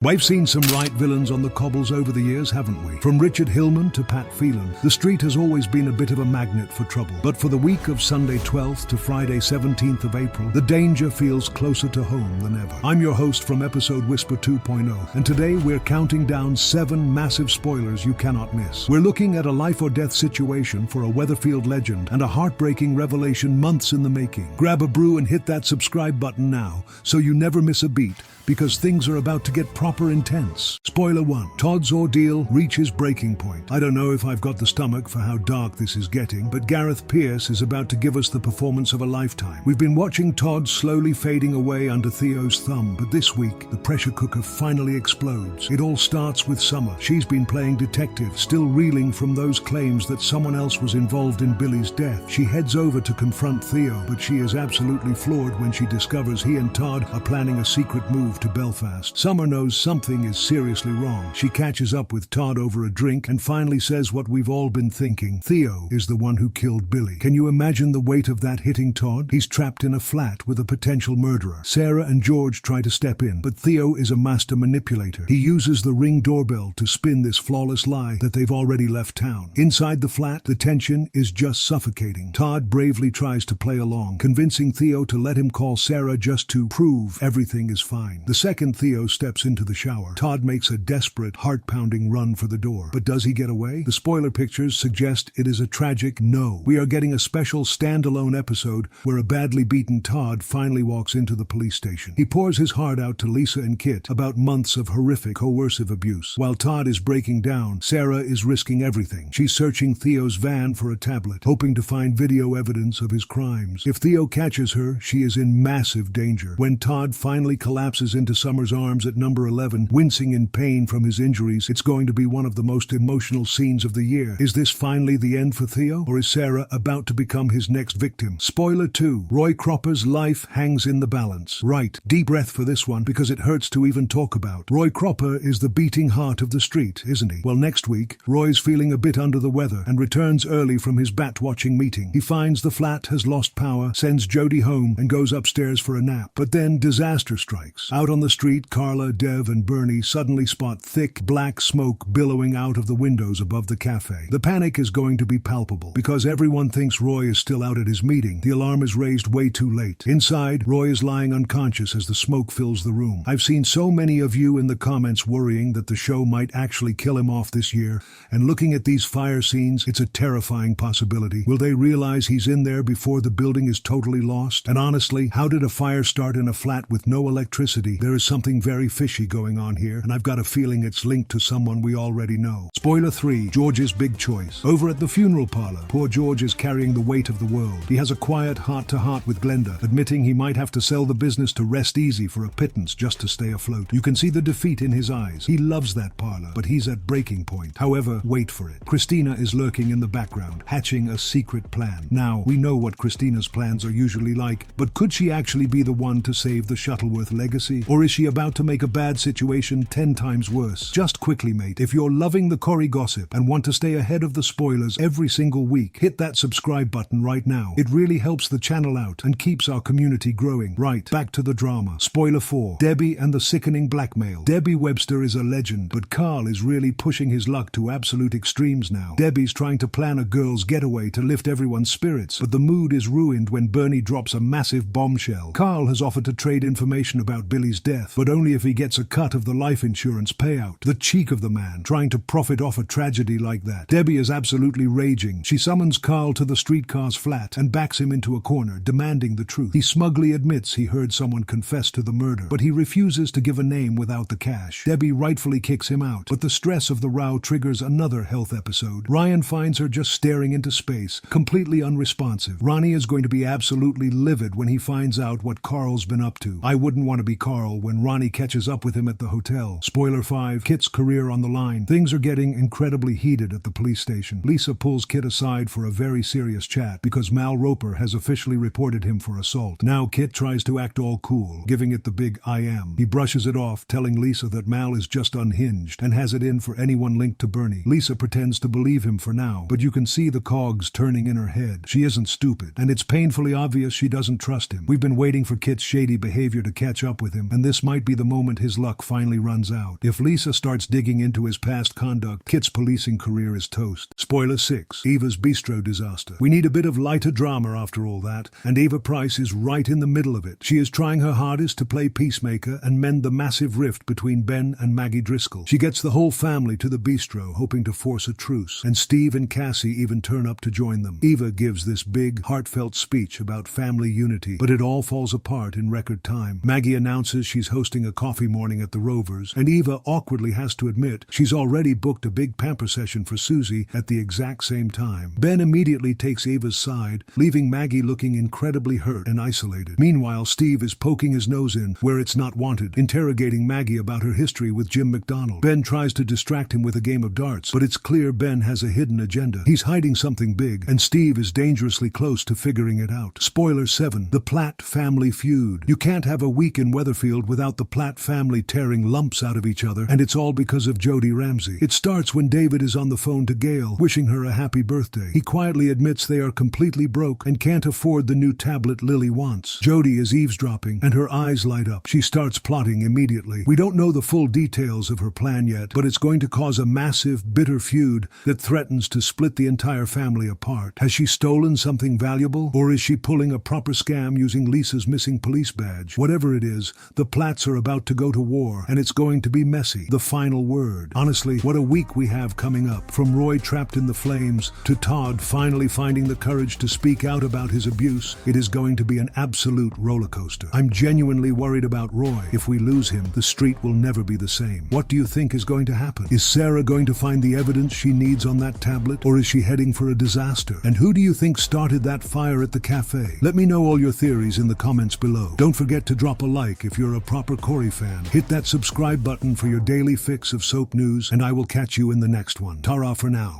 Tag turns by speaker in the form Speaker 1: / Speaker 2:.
Speaker 1: We've seen some right villains on the Cobbles over the years, haven't we? From Richard Hillman to Pat Phelan, the street has always been a bit of a magnet for trouble. But for the week of Sunday 12th to Friday 17th of April, the danger feels closer to home than ever. I'm your host from episode Whisper 2.0, and today we're counting down 7 massive spoilers you cannot miss. We're looking at a life or death situation for a Weatherfield legend and a heartbreaking revelation months in the making. Grab a brew and hit that subscribe button now so you never miss a beat, because things are about to get proper intense. Spoiler 1. Todd's ordeal reaches breaking point. I don't know if I've got the stomach for how dark this is getting, but Gareth Pierce is about to give us the performance of a lifetime. We've been watching Todd slowly fading away under Theo's thumb, but this week, the pressure cooker finally explodes. It all starts with Summer. She's been playing detective, still reeling from those claims that someone else was involved in Billy's death. She heads over to confront Theo, but she is absolutely floored when she discovers he and Todd are planning a secret move to Belfast. Summer knows something is seriously wrong. She catches up with Todd over a drink and finally says what we've all been thinking. Theo is the one who killed Billy. Can you imagine the weight of that hitting Todd? He's trapped in a flat with a potential murderer. Sarah and George try to step in, but Theo is a master manipulator. He uses the Ring doorbell to spin this flawless lie that they've already left town. Inside the flat, the tension is just suffocating. Todd bravely tries to play along, convincing Theo to let him call Sarah just to prove everything is fine. The second Theo steps into the shower, Todd makes a desperate, heart-pounding run for the door. But does he get away? The spoiler pictures suggest it is a tragic no. We are getting a special standalone episode where a badly beaten Todd finally walks into the police station. He pours his heart out to Lisa and Kit about months of horrific, coercive abuse. While Todd is breaking down, Sarah is risking everything. She's searching Theo's van for a tablet, hoping to find video evidence of his crimes. If Theo catches her, she is in massive danger. When Todd finally collapses into Summer's arms at number 11, wincing in pain from his injuries, it's going to be one of the most emotional scenes of the year. Is this finally the end for Theo, or is Sarah about to become his next victim? Spoiler 2. Roy Cropper's life hangs in the balance. Right, deep breath for this one, because it hurts to even talk about. Roy Cropper is the beating heart of the street, isn't he? Well, next week, Roy's feeling a bit under the weather and returns early from his bat-watching meeting. He finds the flat has lost power, sends Jodie home, and goes upstairs for a nap. But then disaster strikes. Out on the street, Carla, Dev, and Bernie suddenly spot thick, black smoke billowing out of the windows above the cafe. The panic is going to be palpable, because everyone thinks Roy is still out at his meeting. The alarm is raised way too late. Inside, Roy is lying unconscious as the smoke fills the room. I've seen so many of you in the comments worrying that the show might actually kill him off this year, and looking at these fire scenes, it's a terrifying possibility. Will they realize he's in there before the building is totally lost? And honestly, how did a fire start in a flat with no electricity? There is something very fishy going on here, and I've got a feeling it's linked to someone we already know. Spoiler 3. George's big choice. Over at the funeral parlor, poor George is carrying the weight of the world. He has a quiet heart-to-heart with Glenda, admitting he might have to sell the business to Rest Easy for a pittance just to stay afloat. You can see the defeat in his eyes. He loves that parlor, but he's at breaking point. However, wait for it. Christina is lurking in the background, hatching a secret plan. Now, we know what Christina's plans are usually like, but could she actually be the one to save the Shuttleworth legacy? Or is she about to make a bad situation 10 times worse? Just quickly, mate, if you're loving the Corrie gossip and want to stay ahead of the spoilers every single week, hit that subscribe button right now. It really helps the channel out and keeps our community growing. Right, back to the drama. Spoiler 4. Debbie and the sickening blackmail. Debbie Webster is a legend, but Carl is really pushing his luck to absolute extremes now. Debbie's trying to plan a girl's getaway to lift everyone's spirits, but the mood is ruined when Bernie drops a massive bombshell. Carl has offered to trade information about Billy's death, but only if he gets a cut of the life insurance payout. The cheek of the man, trying to profit off a tragedy like that. Debbie is absolutely raging. She summons Carl to the streetcar's flat and backs him into a corner, demanding the truth. He smugly admits he heard someone confess to the murder, but he refuses to give a name without the cash. Debbie rightfully kicks him out, but the stress of the row triggers another health episode. Ryan finds her just staring into space, completely unresponsive. Ronnie is going to be absolutely livid when he finds out what Carl's been up to. I wouldn't want to be Carl when Ronnie catches up with him at the hotel. Spoiler 5. Kit's career on the line. Things are getting incredibly heated at the police station. Lisa pulls Kit aside for a very serious chat because Mal Roper has officially reported him for assault. Now Kit tries to act all cool, giving it the big I am. He brushes it off, telling Lisa that Mal is just unhinged and has it in for anyone linked to Bernie. Lisa pretends to believe him for now, but you can see the cogs turning in her head. She isn't stupid, and it's painfully obvious she doesn't trust him. We've been waiting for Kit's shady behavior to catch up with him, and this might be the moment his luck finally runs out. If Lisa starts digging into his past conduct, Kit's policing career is toast. Spoiler 6, Eva's bistro disaster. We need a bit of lighter drama after all that, and Eva Price is right in the middle of it. She is trying her hardest to play peacemaker and mend the massive rift between Ben and Maggie Driscoll. She gets the whole family to the bistro, hoping to force a truce, and Steve and Cassie even turn up to join them. Eva gives this big, heartfelt speech about family unity, but it all falls apart in record time. Maggie announces she's hosting a coffee morning at the Rovers, and Eva awkwardly has to admit she's already booked a big Pamper session for Susie at the exact same time. Ben immediately takes Eva's side, leaving Maggie looking incredibly hurt and isolated. Meanwhile, Steve is poking his nose in where it's not wanted, interrogating Maggie about her history with Jim McDonald. Ben tries to distract him with a game of darts, but it's clear Ben has a hidden agenda. He's hiding something big, and Steve is dangerously close to figuring it out. Spoiler 7, the Platt family feud. You can't have a week in Weatherfield without the Platt family tearing lumps out of each other, and it's all because of Jodie Ramsey. It starts when David is on the phone to Gail, wishing her a happy birthday. He quietly admits they are completely broke and can't afford the new tablet Lily wants. Jodie is eavesdropping, and her eyes light up. She starts plotting immediately. We don't know the full details of her plan yet, but it's going to cause a massive, bitter feud that threatens to split the entire family apart. Has she stolen something valuable, or is she pulling a proper scam using Lisa's missing police badge? Whatever it is, the Platts are about to go to war, and it's going to be messy. The final word. Honestly, what a week we have coming up. From Roy trapped in the flames to Todd finally finding the courage to speak out about his abuse, it is going to be an absolute roller coaster. I'm genuinely worried about Roy. If we lose him, the street will never be the same. What do you think is going to happen? Is Sarah going to find the evidence she needs on that tablet, or is she heading for a disaster? And who do you think started that fire at the cafe? Let me know all your theories in the comments below. Don't forget to drop a like if you're a proper Corrie fan. Hit that subscribe button for your daily fix of soap news, and I will catch you in the next one. Ta-ra for now.